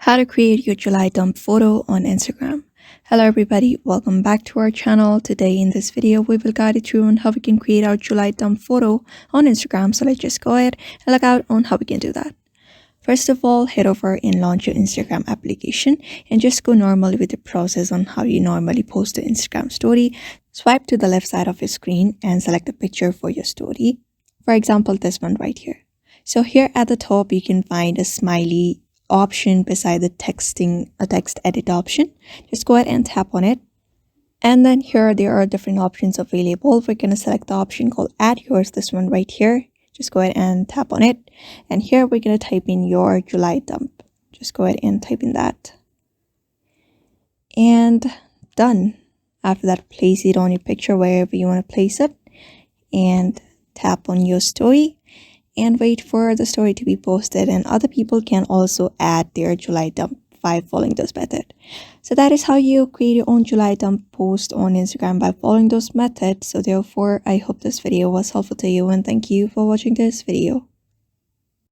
How to create your July dump photo on Instagram. Hello everybody, welcome back to our channel. Today in this video we will guide you through on how we can create our July dump photo on Instagram. So let's just go ahead and look out on how we can do that. First of all, head over and launch your Instagram application and just go normally with the process on how you normally post the Instagram story. Swipe to the left side of your screen and select a picture for your story. For example, this one right here. So here at the top you can find a smiley option beside the text edit option. Just go ahead and tap on it, and then here there are different options available. We're going to select the option called add yours, this one right here. Just go ahead and tap on it, and here we're going to type in your July dump. Just go ahead and type in that, and done. After that, place it on your picture wherever you want to place it, and tap on your story and wait for the story to be posted, and other people can also add their July dump by following this method. So that is how you create your own July dump post on Instagram, by following those methods. So therefore, I hope this video was helpful to you, and thank you for watching this video.